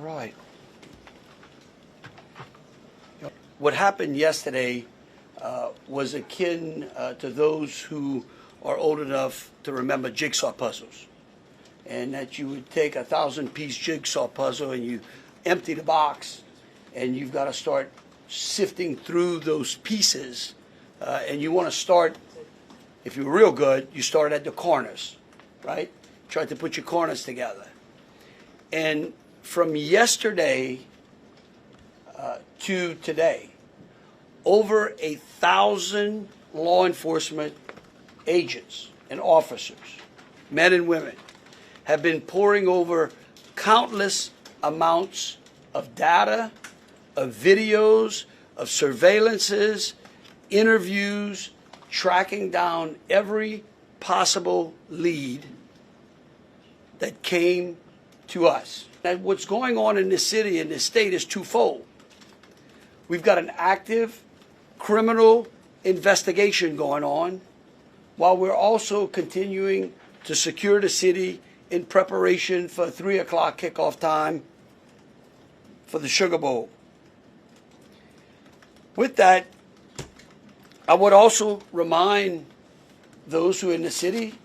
right. What happened yesterday was akin to those who are old enough to remember jigsaw puzzles. And that you would take a 1,000-piece jigsaw puzzle and you empty the box, and you've got to start sifting through those pieces. And you want to start, if you're real good, you start at the corners, right? Try to put your corners together. And from yesterday to today, over 1,000 law enforcement agents and officers, men and women, have been poring over countless amounts of data, of videos, of surveillances, interviews, tracking down every possible lead that came to us. And what's going on in this city and this state is twofold. We've got an active criminal investigation going on, while we're also continuing to secure the city in preparation for 3 o'clock kickoff time for the Sugar Bowl. With that, I would also remind those who are in the city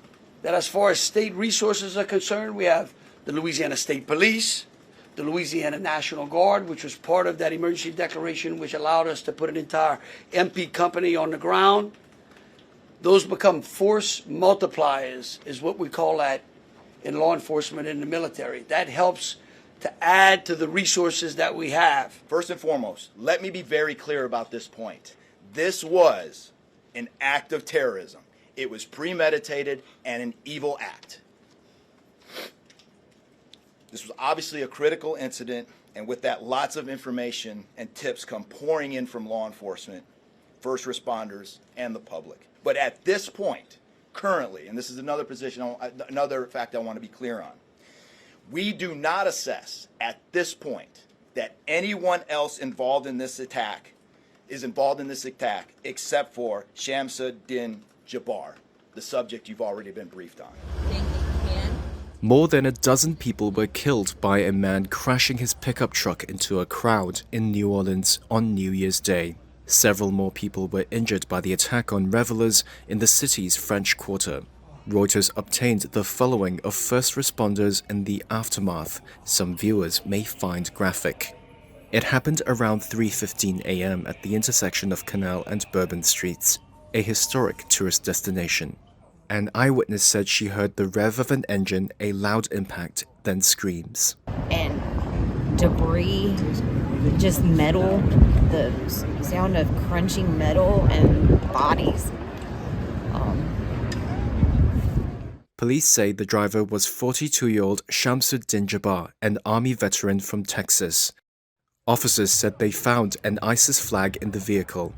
that as far as state resources are concerned, we have the Louisiana State Police, the Louisiana National Guard, which was part of that emergency declaration, which allowed us to put an entire MP company on the ground. Those become force multipliers, is what we call that in law enforcement and the military. That helps to add to the resources that we have. First and foremost, let me be very clear about this point. This was an act of terrorism. It was premeditated and an evil act. This was obviously a critical incident, and with that, lots of information and tips come pouring in from law enforcement, first responders, and the public. But at this point, currently, and this is another fact I want to be clear on, we do not assess at this point that anyone else involved in this attack is involved in this attack except for Shamsud-Din Jabbar, the subject you've already been briefed on. More than a dozen people were killed by a man crashing his pickup truck into a crowd in New Orleans on New Year's Day. Several more people were injured by the attack on revelers in the city's French Quarter. Reuters obtained the following of first responders in the aftermath. Some viewers may find graphic. It happened around 3:15 a.m. at the intersection of Canal and Bourbon Streets, a historic tourist destination. An eyewitness said she heard the rev of an engine, a loud impact, then screams. And debris, just metal, the sound of crunching metal and bodies. Police say the driver was 42-year-old Shamsud-Din Jabbar, an Army veteran from Texas. Officers said they found an ISIS flag in the vehicle.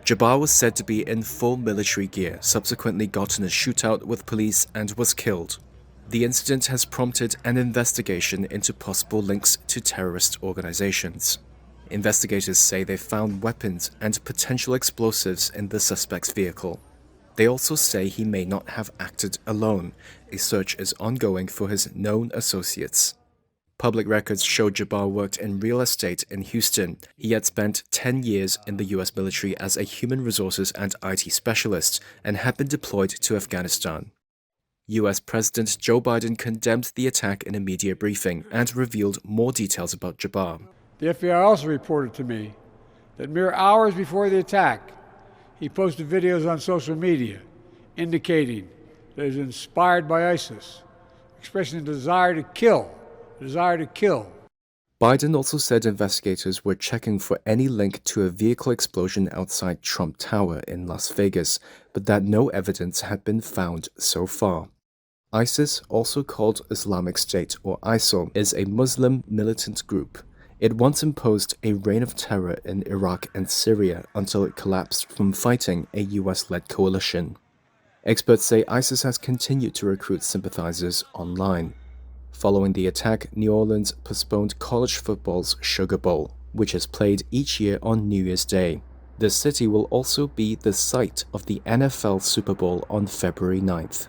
Jabbar was said to be in full military gear, subsequently got in a shootout with police and was killed. The incident has prompted an investigation into possible links to terrorist organizations. Investigators say they found weapons and potential explosives in the suspect's vehicle. They also say he may not have acted alone. A search is ongoing for his known associates. Public records show Jabbar worked in real estate in Houston. He had spent 10 years in the U.S. military as a human resources and IT specialist and had been deployed to Afghanistan. U.S. President Joe Biden condemned the attack in a media briefing and revealed more details about Jabbar. The FBI also reported to me that mere hours before the attack, he posted videos on social media indicating that he was inspired by ISIS, expressing a desire to kill. Biden also said investigators were checking for any link to a vehicle explosion outside Trump Tower in Las Vegas, but that no evidence had been found so far. ISIS, also called Islamic State or ISIL, is a Muslim militant group. It once imposed a reign of terror in Iraq and Syria until it collapsed from fighting a US-led coalition. Experts say ISIS has continued to recruit sympathizers online. Following the attack, New Orleans postponed college football's Sugar Bowl, which is played each year on New Year's Day. The city will also be the site of the NFL Super Bowl on February 9th.